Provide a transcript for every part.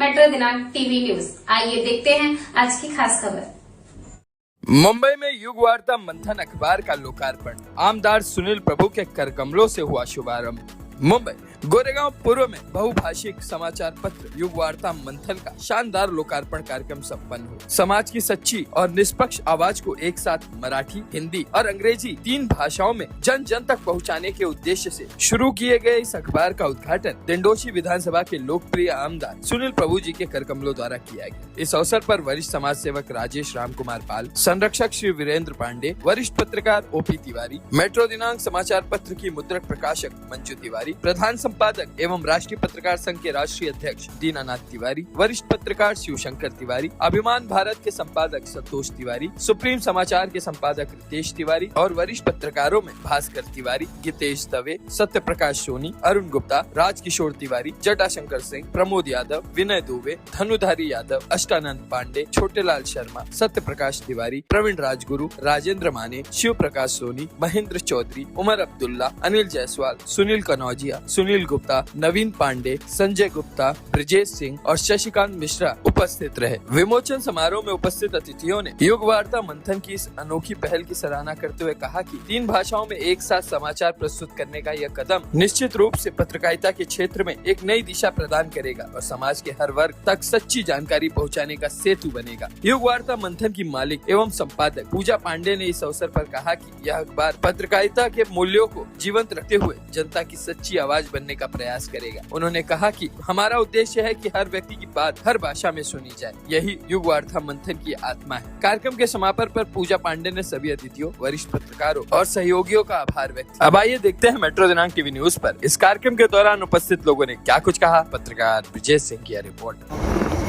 Metro दिनांक TV news. आइए देखते हैं आज की खास खबर। मुंबई में युग वार्ता मंथन अखबार का लोकार्पण, आमदार सुनील प्रभु के करकमलों से हुआ शुभारंभ। मुंबई गोरेगांव पूर्व में बहुभाषिक समाचार पत्र युग वार्ता मंथन का शानदार लोकार्पण कार्यक्रम संपन्न हुआ। समाज की सच्ची और निष्पक्ष आवाज को एक साथ मराठी, हिंदी और अंग्रेजी 3 भाषाओं में जन जन तक पहुंचाने के उद्देश्य से शुरू किए गए इस अखबार का उद्घाटन दिंडोशी विधानसभा के लोकप्रिय आमदार सुनील प्रभु जी के करकमलों द्वारा किया गया। इस अवसर पर वरिष्ठ समाज सेवक राजेश राम कुमार पाल, संरक्षक श्री वीरेंद्र पांडे, वरिष्ठ पत्रकार ओपी तिवारी, मेट्रो दिनांक समाचार पत्र की मुद्रक प्रकाशक मंजू तिवारी, प्रधान संपादक एवं राष्ट्रीय पत्रकार संघ के राष्ट्रीय अध्यक्ष दीनानाथ तिवारी, वरिष्ठ पत्रकार शिवशंकर तिवारी, अभिमान भारत के संपादक संतोष तिवारी, सुप्रीम समाचार के संपादक रितेश तिवारी और वरिष्ठ पत्रकारों में भास्कर तिवारी, गितेश दवे, सत्य प्रकाश सोनी, अरुण गुप्ता, राजकिशोर तिवारी, जटाशंकर सिंह, प्रमोद यादव, विनय दुबे, धनुधारी यादव, अष्टानंद पांडे, छोटेलाल शर्मा, सत्य प्रकाश तिवारी, प्रवीण राजगुरु, राजेंद्र माने, शिव प्रकाश सोनी, महेंद्र चौधरी, उमर अब्दुल्ला, अनिल जायसवाल, सुनील कनौजिया, सुनील गुप्ता, नवीन पांडे, संजय गुप्ता, ब्रजेश सिंह और शशिकांत मिश्रा उपस्थित रहे। विमोचन समारोह में उपस्थित अतिथियों ने युग वार्ता मंथन की इस अनोखी पहल की सराहना करते हुए कहा कि 3 भाषाओं में एक साथ समाचार प्रस्तुत करने का यह कदम निश्चित रूप से पत्रकारिता के क्षेत्र में एक नई दिशा प्रदान करेगा और समाज के हर वर्ग तक सच्ची जानकारी पहुंचाने का सेतु बनेगा। युग वार्ता मंथन की मालिक एवं संपादक पूजा पांडे ने इस अवसर पर कहा कि यह अखबार पत्रकारिता के मूल्यों को जीवंत रखते हुए जनता की सच्ची आवाज बनने का प्रयास करेगा। उन्होंने कहा कि हमारा उद्देश्य है कि हर व्यक्ति की बात हर भाषा में सुनी जाए, यही युग वार्ता मंथन की आत्मा है। कार्यक्रम के समापन पर पूजा पांडे ने सभी अतिथियों, वरिष्ठ पत्रकारों और सहयोगियों का आभार व्यक्त किया। अब आइए देखते हैं मेट्रो दिनांक टीवी न्यूज पर इस कार्यक्रम के दौरान उपस्थित लोगों ने क्या कुछ कहा। पत्रकार ब्रजेश सिंह की रिपोर्ट।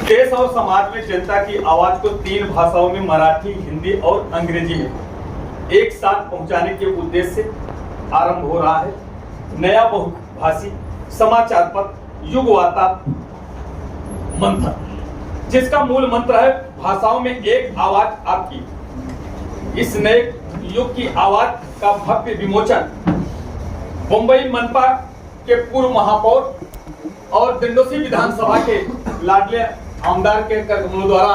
देश और समाज में जनता की आवाज को 3 भाषाओं में मराठी, हिंदी और अंग्रेजी में एक साथ पहुंचाने के उद्देश्य से आरंभ हो रहा है नया बहुभाषी समाचार पत्र युग वार्ता मंथन, जिसका मूल मंत्र है भाषाओं में एक आवाज आपकी। इस नए युग की आवाज का भव्य विमोचन मुंबई मनपा के पूर्व महापौर और दिंडोशी विधानसभा के लाडले आमदार के करकमलों द्वारा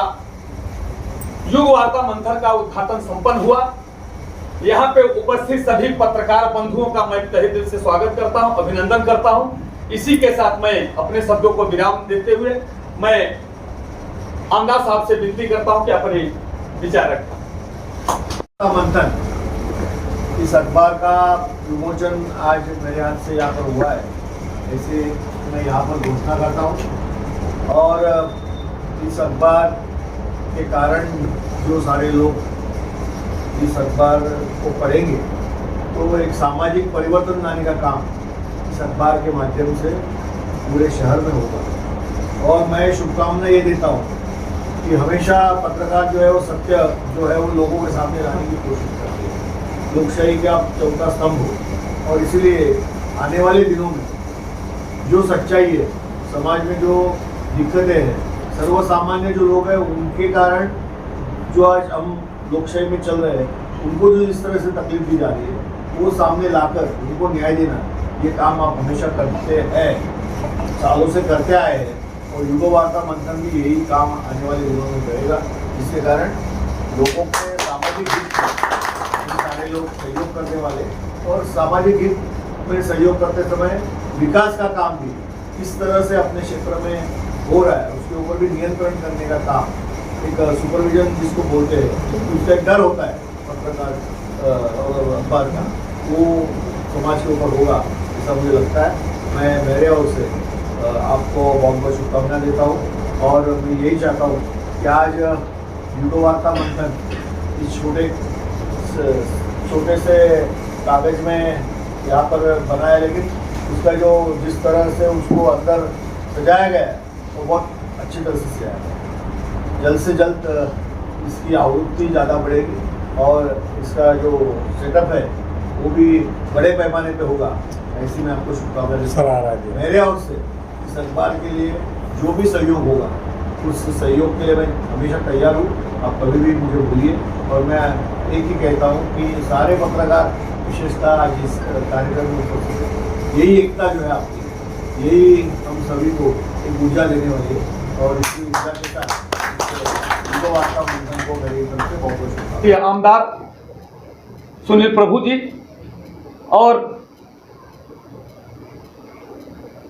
युग वार्ता मंथन का उद्घाटन संपन्न हुआ। यहाँ पे उपस्थित सभी पत्रकार बंधुओं का मैं तहे दिल से स्वागत करता हूँ, अभिनंदन करता हूँ। इसी के साथ मैं अपने शब्दों को विराम देते हुए मैं आमदार साहब से विनती करता हूँ कि अपने विचार रखें। मंथन इस अखबार का विमोचन आज मेरे हाथ से यहाँ पर हुआ है, ऐसे मैं यहाँ पर घोषणा करता हूँ। और इस अखबार के कारण जो सारे लोग इस अखबार को पढ़ेंगे तो वो एक सामाजिक परिवर्तन लाने का काम इस अखबार के माध्यम से पूरे शहर में होगा। और मैं शुभकामना ये देता हूँ कि हमेशा पत्रकार जो है वो सत्य जो है वो लोगों के सामने लाने की कोशिश करते हैं, लोकशाही का चौथा स्तंभ हो। और इसीलिए आने वाले दिनों में जो सच्चाई है, समाज में जो दिक्कतें हैं, सर्वसामान्य जो लोग हैं उनके कारण जो आज हम लोकशाही में चल रहे हैं, उनको जो इस तरह से तकलीफ दी जा रही है वो सामने लाकर उनको न्याय देना, ये काम आप हमेशा करते हैं, सालों से करते आए हैं। और युग वार्ता मंथन भी यही काम आने वाले दिनों में करेगा, जिसके कारण लोगों के सामाजिक हित में सारे लोग सहयोग करने वाले और सामाजिक हित में सहयोग करते समय विकास का काम भी किस तरह से अपने क्षेत्र में हो रहा है उसके ऊपर भी नियंत्रण करने का काम, एक सुपरविजन जिसको बोलते हैं, उसका एक डर होता है पत्रकार और अखबार का, वो समाज के ऊपर होगा ऐसा मुझे लगता है। मैं मेरे ओर से आपको बहुत बहुत शुभकामना देता हूँ और मैं यही चाहता हूँ कि आज युग वार्ता मंथन इस छोटे से कागज में यहाँ पर बनाया, लेकिन उसका जो जिस तरह से उसको अंदर सजाया गया है वो बहुत अच्छी तरह से सजाया गया है। जल्द से जल्द इसकी आवृत्ति ज़्यादा बढ़ेगी और इसका जो सेटअप है वो भी बड़े पैमाने पे होगा, ऐसी मैं आपको शुभकामना देता हूँ। मेरे ओर से इस अखबार के लिए जो भी सहयोग होगा उस सहयोग के लिए मैं हमेशा तैयार हूँ, आप कभी भी मुझे भूलिए। और मैं एक ही कहता हूँ कि सारे पत्रकार विशेषतः आज इस कार्यक्रम में उपस्थित, यही एकता जो है आपकी, यही हम सभी को एक ऊर्जा देने वाली है। और इसी ऊर्जा के साथ युवा वार्ता मंथन को मेरी तरफ से बहुत बहुत शुभकामनाएं। ये आमदार सुनील प्रभु जी और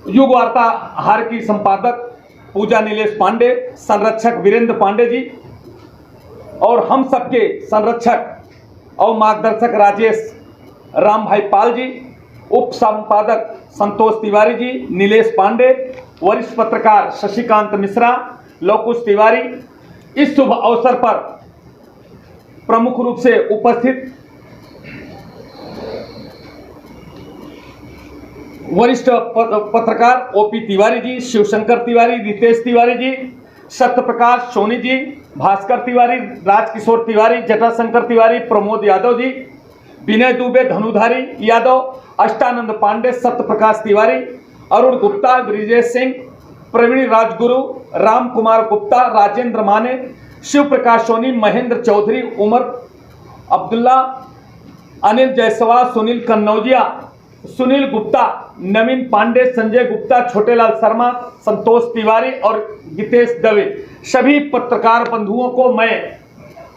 युग वार्ता हार की संपादक पूजा नीलेश पांडे, संरक्षक वीरेंद्र पांडे जी और हम सबके संरक्षक और मार्गदर्शक राजेश राम भाई पाल जी, उप संपादक संतोष तिवारी जी, नीलेश पांडे, वरिष्ठ पत्रकार शशिकांत मिश्रा, लवकुश तिवारी, इस शुभ अवसर पर प्रमुख रूप से उपस्थित वरिष्ठ पत्रकार ओपी तिवारी जी, शिवशंकर तिवारी, रितेश तिवारी जी, सत्यप्रकाश सोनी जी, भास्कर तिवारी, राजकिशोर तिवारी, जटाशंकर तिवारी, प्रमोद यादव जी, विनय दुबे, धनुधारी यादव, अष्टानंद पांडे, सत्यप्रकाश तिवारी, अरुण गुप्ता, ब्रिजेश सिंह, प्रवीण राजगुरु, राम कुमार गुप्ता, राजेंद्र माने, शिव प्रकाश सोनी, महेंद्र चौधरी, उमर अब्दुल्ला, अनिल जायसवाल, सुनील कन्नौजिया, सुनील गुप्ता, नवीन पांडे, संजय गुप्ता, छोटेलाल शर्मा, संतोष तिवारी और गीतेश दवे, सभी पत्रकार बंधुओं को मैं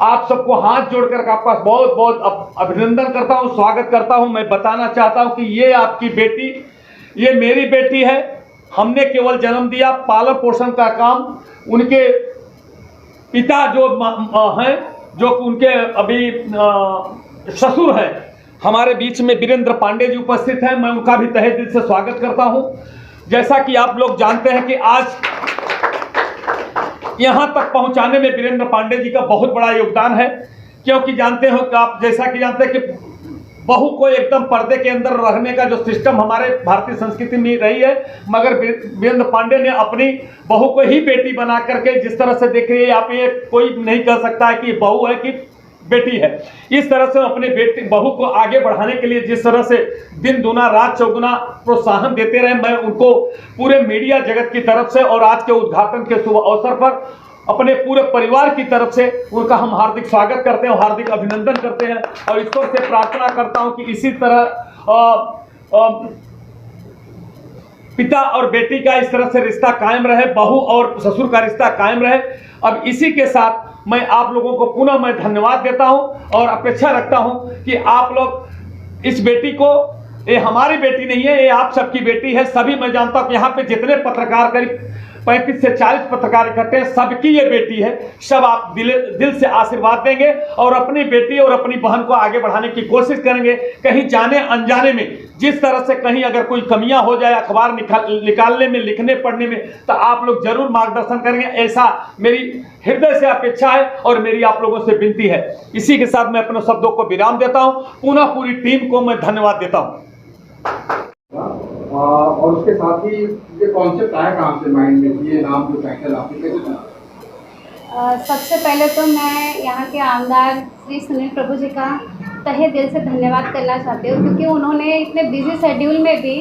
आप सबको हाथ जोड़कर आपका बहुत बहुत अभिनंदन करता हूं, स्वागत करता हूं। मैं बताना चाहता हूं कि ये आपकी बेटी, ये मेरी बेटी है। हमने केवल जन्म दिया, पालन पोषण का काम उनके पिता जो हैं, जो उनके अभी ससुर हैं, हमारे बीच में वीरेंद्र पांडे जी उपस्थित हैं। मैं उनका भी तहे दिल से स्वागत करता हूं। जैसा कि आप लोग जानते हैं कि आज यहां तक पहुंचाने में वीरेंद्र पांडे जी का बहुत बड़ा योगदान है, क्योंकि जानते हो कि आप जैसा कि जानते हैं कि बहू को एकदम पर्दे के अंदर रहने का जो सिस्टम हमारे भारतीय संस्कृति में रही है, मगर वीरेंद्र पांडे ने अपनी बहू को ही बेटी बना करके जिस तरह से देख रही है, आप ये कोई नहीं कह सकता है कि बहू है कि बेटी है। इस तरह से अपने बेटी बहू को आगे बढ़ाने के लिए जिस तरह से दिन दूना रात चौगुना प्रोत्साहन देते रहे, मैं उनको पूरे मीडिया जगत की तरफ से और आज के उद्घाटन के शुभ अवसर पर अपने पूरे परिवार की तरफ से उनका हम हार्दिक स्वागत करते हैं, हार्दिक अभिनंदन करते हैं और ईश्वर से प्रार्थना करता हूं कि इसी तरह पिता और बेटी का इस तरह से रिश्ता कायम रहे, बहू और ससुर का रिश्ता कायम रहे। अब इसी के साथ मैं आप लोगों को पुनः मैं धन्यवाद देता हूं और अपेक्षा रखता हूं कि आप लोग इस बेटी को, ये हमारी बेटी नहीं है, ये आप सबकी बेटी है। सभी मैं जानता हूं कि यहाँ पे जितने पत्रकार करीब 35 से 40 पत्रकार इकट्ठे हैं, सबकी ये बेटी है। सब आप दिल से आशीर्वाद देंगे और अपनी बेटी और अपनी बहन को आगे बढ़ाने की कोशिश करेंगे। कहीं जाने अनजाने में जिस तरह से कहीं अगर कोई कमियां हो जाए अखबार निकालने में, लिखने पढ़ने में, तो आप लोग जरूर मार्गदर्शन करेंगे, ऐसा मेरी हृदय से अपेक्षा है और मेरी आप लोगों से विनती है। इसी के साथ मैं अपने शब्दों को विराम देता हूं। पुनः पूरी टीम को मैं धन्यवाद देता हूं। और उसके साथ ही ये कॉन्सेप्ट आया कहाँ से माइंड में, ये नाम जो टाइटल आपने कैसे चुना? सबसे पहले तो मैं यहाँ के आमदार श्री सुनील प्रभु जी का तहे दिल से धन्यवाद करना चाहती हूँ, क्योंकि उन्होंने इतने बिजी शेड्यूल में भी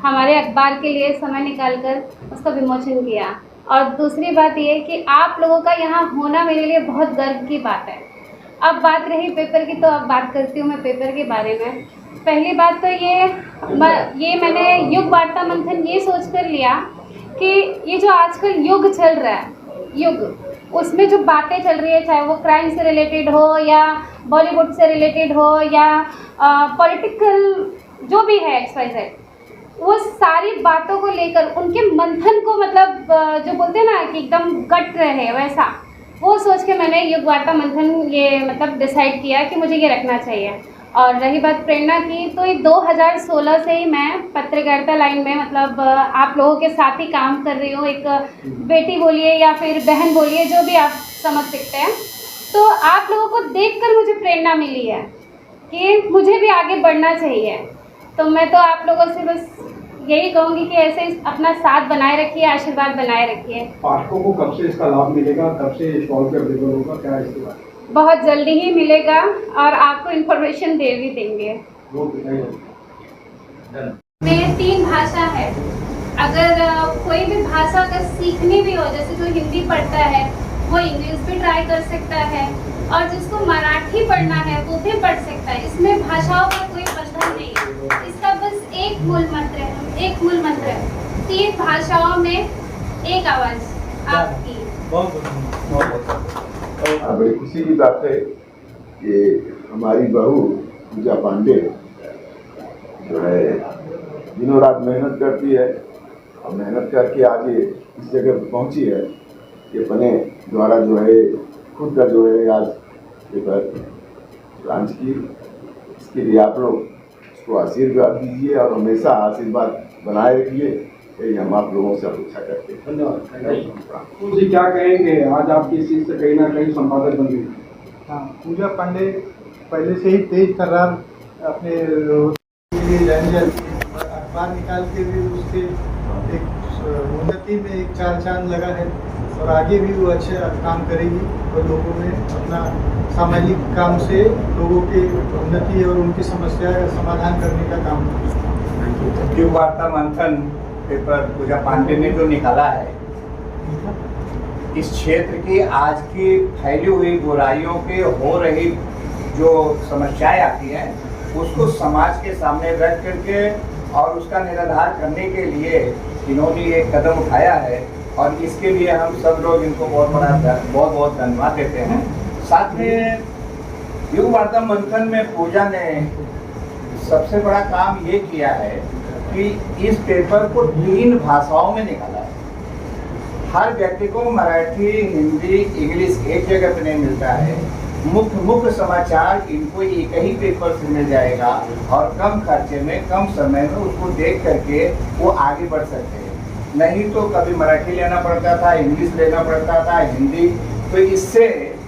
हमारे अखबार के लिए समय निकालकर उसका विमोचन किया। और दूसरी बात ये कि आप लोगों का यहाँ होना मेरे लिए बहुत गर्व की बात है। अब बात रही पेपर की, तो अब बात करती हूँ मैं पेपर के बारे में। पहली बात तो ये मैंने युग वार्ता मंथन ये सोच कर लिया कि ये जो आजकल युग चल रहा है, युग उसमें जो बातें चल रही है, चाहे वो क्राइम से रिलेटेड हो या बॉलीवुड से रिलेटेड हो या पॉलिटिकल जो भी है XYZ, वो सारी बातों को लेकर उनके मंथन को, मतलब जो बोलते हैं ना कि एकदम गट रहे, वैसा वो सोच के मैंने युग वार्ता मंथन ये मतलब डिसाइड किया कि मुझे ये रखना चाहिए। और रही बात प्रेरणा की, तो ये 2016 से ही मैं पत्रकारिता लाइन में मतलब आप लोगों के साथ ही काम कर रही हूँ। एक बेटी बोलिए या फिर बहन बोलिए, जो भी आप समझ सकते हैं। तो आप लोगों को देखकर मुझे प्रेरणा मिली है कि मुझे भी आगे बढ़ना चाहिए। तो मैं तो आप लोगों से बस यही कहूँगी कि ऐसे अपना साथ बनाए रखिए, आशीर्वाद बनाए रखिए। पाठकों को कब से इसका लाभ मिलेगा, कब से स्टॉल पे अवेलेबल होगा, क्या इसके बारे में? बहुत जल्दी ही मिलेगा और आपको इन्फॉर्मेशन दे भी देंगे। मेरे 3 भाषा है। अगर कोई भी भाषा अगर सीखनी भी हो, जैसे जो हिंदी पढ़ता है वो इंग्लिश भी ट्राई कर सकता है, और जिसको मराठी पढ़ना है वो भी पढ़ सकता है। इसमें भाषाओं का कोई बंधन नहीं है। इसका बस एक मूल मंत्र है, 3 भाषाओं में एक आवाज़। आपकी। बड़ी खुशी की बात है कि हमारी बहू पूजा पांडे जो है दिनों रात मेहनत करती है और मेहनत करके आज ये इस जगह पर पहुंची है। ये अपने द्वारा जो है खुद का जो है आज पेपर लॉन्च की। इसके लिए आप लोग उसको आशीर्वाद दीजिए और हमेशा आशीर्वाद बनाए रखिए, यही हम आप लोगों से अपेक्षा करते हैं। धन्यवाद जी। क्या कहेंगे, आज आपकी इस चीज से कहीं ना कहीं संपादक बन गई? हाँ, पूजा पांडे पहले से ही तेज तर्रार अपने अखबार निकाल के भी उसके एक उन्नति में एक चार चांद लगा है और आगे भी वो अच्छे काम करेगी और लोगों में अपना सामाजिक काम से लोगों की उन्नति और उनकी समस्या का समाधान करने का काम करेगी। युग वार्ता मंथन पेपर पूजा पांडे ने जो निकाला है, इस क्षेत्र की आज की फैली हुई बुराइयों के हो रही जो समस्याएं आती हैं उसको समाज के सामने रख करके और उसका निराधार करने के लिए इन्होंने एक कदम उठाया है और इसके लिए हम सब लोग इनको बहुत धन्यवाद देते हैं। साथ में युग वार्ता मंथन में पूजा ने सबसे बड़ा काम ये किया है कि इस पेपर को 3 भाषाओं में निकाला है। हर व्यक्ति को मराठी, हिंदी, इंग्लिश एक जगह पे नहीं मिलता है। मुख्य समाचार इनको एक ही पेपर से मिल जाएगा और कम खर्चे में कम समय में उसको देख करके वो आगे बढ़ सकते हैं। नहीं तो कभी मराठी लेना पड़ता था, इंग्लिश लेना पड़ता था, हिंदी, तो इससे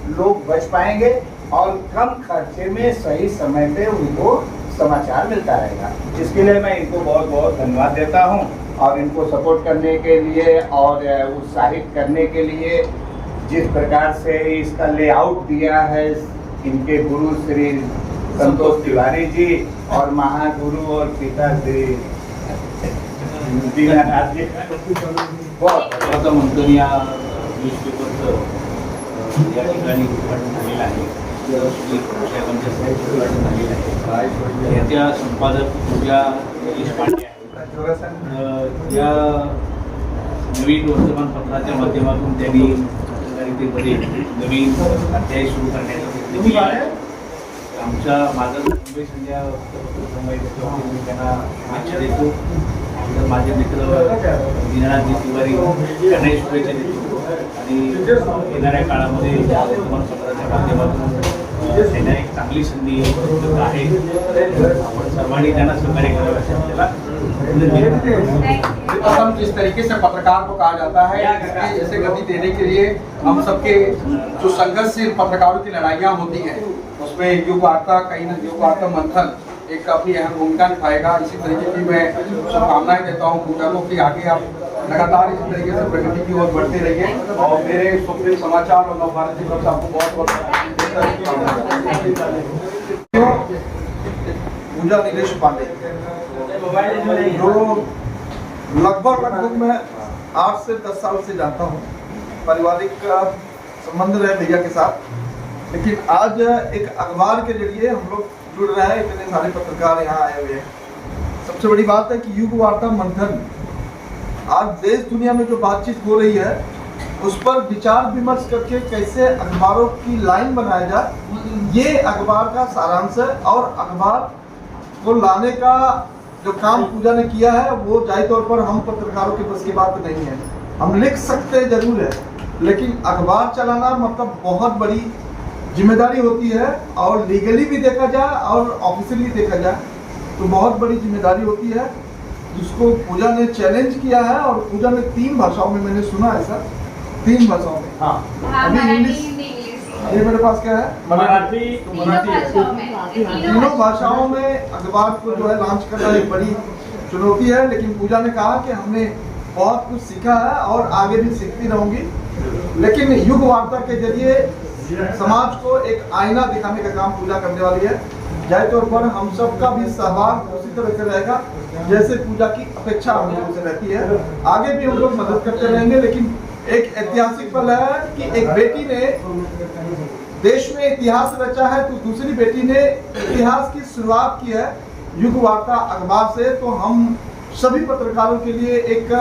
लोग बच पाएंगे और कम खर्चे में सही समय पे उनको समाचार मिलता रहेगा। इसके लिए मैं इनको बहुत धन्यवाद देता हूं और इनको सपोर्ट करने के लिए और उत्साहित करने के लिए जिस प्रकार से इसका लेआउट दिया है इनके गुरु श्री संतोष तिवारी जी और महागुरु और पिता श्री दीनानाथ जी। वार्ता मंथन या न्यूजपेपरचं या ठिकाणी उद्घाटन झालेलं आहे, साहेबांच्या उद्घाटन झालेलं आहे। याच्या संपादक पूजा पांडे आहेत। या नवीन वर्तमानपत्राच्या माध्यमातून त्यांनी पत्रकारितेमध्ये नवीन अध्याय सुरू करण्याचा प्रयत्न केला आहे। आमच्या माझं मुंबई संध्या वृत्तपत्र मी त्यांना शुभेच्छा देतो। तर माझे मित्र दीनानाथ तिवारी त्यांनाही शुभेच्छा देतो आणि येणाऱ्या काळामध्ये वर्तमानपत्राच्या माध्यमातून त्यांना एक चांगली संधी उपलब्ध आहे। आपण सर्वांनी त्यांना सहकार्य करावे असे आपल्याला असम जिस तरीके से पत्रकार को कहा जाता है, इसकी ऐसे गति देने के लिए हम सबके जो संघर्षशील पत्रकारों की लड़ाइयाँ होती हैं उसमें युग वार्ता युग वार्ता मंथन एक अपनी अहम भूमिका निभाएगा। इसी तरीके की मैं शुभकामनाएं देता हूँ पूजा को कि आगे आप लगातार इसी तरीके से प्रगति की ओर बढ़ते रहिए और मेरे सुप्रीम समाचार और नवभारत की तरफ से आपको बहुत पूजा नीलेश पांडे जो लगभग मैं 8 से 10 साल से जानता हूँ, पारिवारिक संबंध रहे भैया के साथ, लेकिन आज एक अखबार के जरिए हम लोग जुड़ रहे हैं। इतने सारे पत्रकार यहाँ आए हुए हैं। सबसे बड़ी बात है कि युग वार्ता मंथन आज देश दुनिया में जो बातचीत हो रही है उस पर विचार विमर्श करके कैसे अखबारों की लाइन बनाया जाए, ये अखबार का सारांश है। और अखबार को लाने का जो काम पूजा ने किया है वो जाहिर तौर पर हम पत्रकारों के बस की बात नहीं है। हम लिख सकते जरूर है, लेकिन अखबार चलाना मतलब बहुत बड़ी जिम्मेदारी होती है और लीगली भी देखा जाए और ऑफिशियली देखा जाए तो बहुत बड़ी जिम्मेदारी होती है, जिसको पूजा ने चैलेंज किया है। और पूजा ने 3 भाषाओं में, मैंने सुना है सर, 3 भाषाओं में। हाँ, अभी इंग्लिश, ये मेरे पास क्या है, मराठी, तीनों भाषाओं में अखबार को जो है लॉन्च करना एक बड़ी चुनौती है। लेकिन पूजा ने कहा कि हमने बहुत कुछ सीखा है और आगे भी सीखती रहूंगी। लेकिन युग वार्ता के जरिए समाज को एक आईना दिखाने का काम पूजा करने वाली है। जाहिर तौर पर हम सबका भी सहभाग उसी तरह से रहेगा जैसे पूजा की अपेक्षा हम लोगों से रहती है। आगे भी हम लोग मदद करते रहेंगे। लेकिन एक ऐतिहासिक पल है कि एक बेटी ने देश में इतिहास रचा है तो दूसरी बेटी ने इतिहास की शुरुआत की है युग वार्ता अखबार से। तो हम सभी पत्रकारों के लिए एक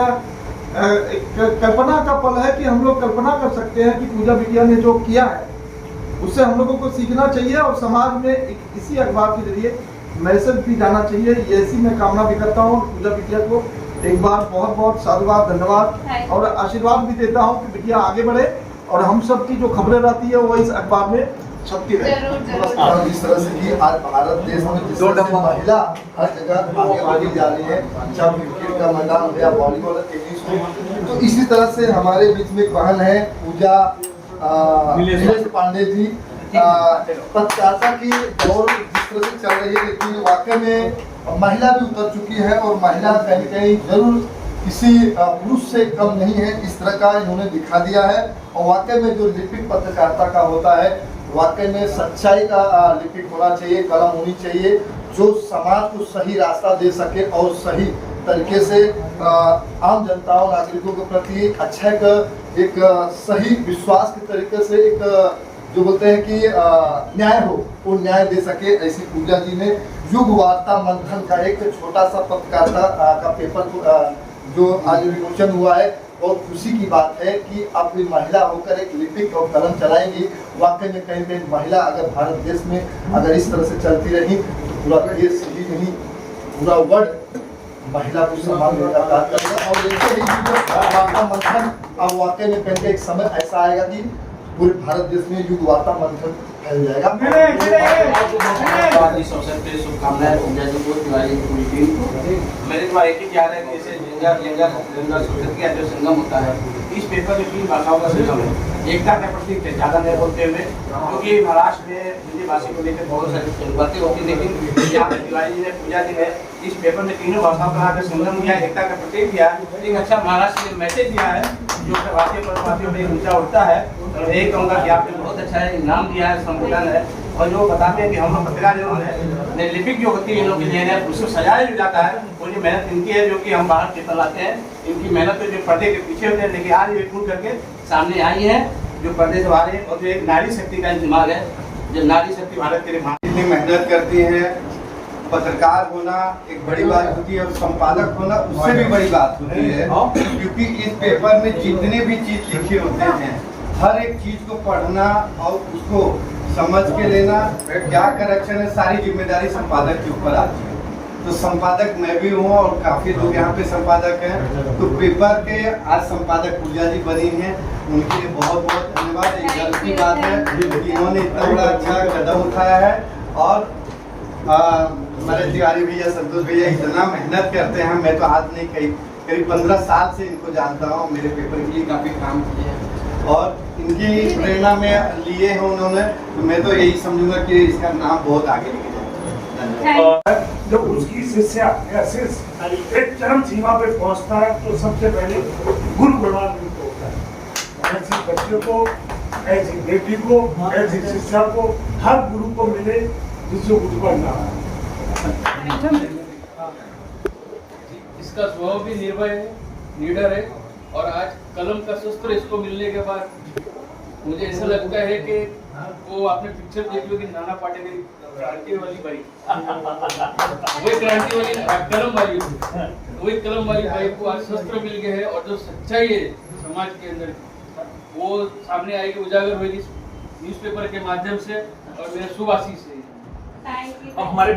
एक कल्पना का पल है कि हम लोग कल्पना कर सकते हैं कि पूजा बिटिया ने जो किया है उससे हम लोगों को सीखना चाहिए और समाज में इसी अखबार के जरिए मैसेज भी जाना चाहिए। ऐसी मैं कामना भी करता हूँ। पूजा बिटिया को एक बार बहुत बहुत साधुवाद, धन्यवाद और आशीर्वाद भी देता हूँ कि बिटिया आगे बढ़े और हम सब की जो खबरें रहती है वो इस अखबार में छपती रहे। जिस तरह से कि आज भारत देश में जिस तरह से महिला हर जगह आगे बढ़ी जा रही है, चाहे क्रिकेट का मैदान हो या वॉलीबॉल, टेनिस हो, तो इसी तरह से हमारे बीच में एक बहन है पूजा नीलेश पांडे जी। पत्रकारिता की दौर जिस तरह से चल रही है, लेकिन वाकई में महिला भी उतर चुकी है और महिला कहीं कहीं जरूर किसी पुरुष से कम नहीं है, इस तरह का इन्होंने दिखा दिया है। और वाकई में जो लिपिक पत्रकारिता का होता है, वाकई में सच्चाई का लिपिक होना चाहिए, कलम होनी चाहिए जो समाज को सही रास्ता दे सके और सही तरीके से आम जनताओं नागरिकों के प्रति अच्छा एक सही विश्वास के तरीके से एक जो बोलते हैं कि न्याय हो, वो न्याय दे सके। ऐसी पूजा जी ने युग वार्ता मंथन का एक छोटा सा पत्रकारिता का पेपर जो आज विमोचन हुआ है, और खुशी की बात है कि अब भी महिला होकर एक लिपिक और कलम चलाएंगी। वाकई में कहीं कहीं महिला अगर भारत देश में अगर इस तरह से चलती रही तो पूरा देश ही नहीं, पूरा वर्ल्ड महिला को सम्मान देने का कार्य करेगा। और ऐसे ही वार्ता मंथन अब वाकई में कहीं एक समय ऐसा आएगा कि पूरे भारत देश में युग वार्ता मंथन फैल जाएगा। इस अवसर पे शुभकामनाएं पूजा जी को, तिवारी की पूरी टीम को। मेरे को एक ही याद है कि जैसे संस्कृति का जो संगम होता है, इस पेपर में 3 भाषाओं का संगम है। एकता का प्रतीक है, ज़्यादा नहीं बोलते हुए, क्योंकि महाराष्ट्र में हिंदी भाषी को लेकर बहुत सारी बातें होती, लेकिन यहाँ पे तिवारी जी ने, पूजा जी ने इस पेपर में तीनों भाषाओं का संगम दिया, एकता का प्रतीक दिया, एक अच्छा महाराष्ट्र में मैसेज दिया है जो भारतीय प्रवासियों पर ऊंचा उठता है। और यही कहूँगा कि आपने बहुत अच्छा है, इनाम दिया है, संविधान है, और जो बताते हैं कि हम लोग पत्रकार जरूर है, लिपिक जो होती है इन लोग की लेन है, उसको सजाया जो जाता है, वो जो मेहनत इनकी है, जो कि हम बाहर पेपर लाते हैं, इनकी मेहनत तो जो पर्दे के पीछे होते हैं, लेकिन आज ये खुल करके सामने आई है जो पर्दे से बाहर है। और जो एक नारी शक्ति का दिमाग है, जो नारी शक्ति भारत के लिए इतनी मेहनत करती हैं। पत्रकार होना एक बड़ी बात होती है और संपादक होना उससे भी बड़ी बात होती है, क्योंकि इस पेपर में जितने भी चीज लिखे होते हैं, हर एक चीज को पढ़ना और उसको समझ के लेना, क्या करेक्शन है, सारी जिम्मेदारी संपादक के ऊपर आती है। तो संपादक मैं भी हूँ और काफी लोग यहाँ पे संपादक हैं। तो पेपर के आज संपादक पूजा जी बनी हैं, उनके लिए बहुत बहुत धन्यवाद। एक गर्व की बात है कि इन्होंने इतना बड़ा अच्छा कदम उठाया है। और हमारे तिवारी भैया, संतोष भैया इतना मेहनत करते हैं, मैं तो आज नहीं करीब 15 साल से इनको जानता हूँ, मेरे पेपर के लिए काफी काम किए हैं और इनकी प्रेरणा में लिए हैं उन्होंने। तो मैं तो यही समझूंगा कि इसका नाम बहुत आगे लेके जाएगा। जब उसकी शिष्या या शिष्य एक चरम सीमा पे पहुंचता है तो सबसे पहले गुरु प्रणाम होता है। ऐसी बच्चे को, ऐसी बेटी को, ऐसी शिक्षा को हर गुरु को मिले जिससे गुरु बनना है। इसका स्वभाव भी निर्भय है, निडर है, और आज कलम का शस्त्र इसको मिलने के बाद मुझे ऐसा लगता है कि वो आपने पिक्चर देख लो कि नाना पाटेकर क्रांति वाली बाई, वही क्रांति वाली कलम वाली, वही कलम वाली बाई को आज शस्त्र मिल गए हैं। और जो सच्चाई है समाज के अंदर वो सामने आएगी, उजागर होगी न्यूज़पेपर के माध्यम से। और मेरा शुभ आशीष है। Thank you. अब हमारे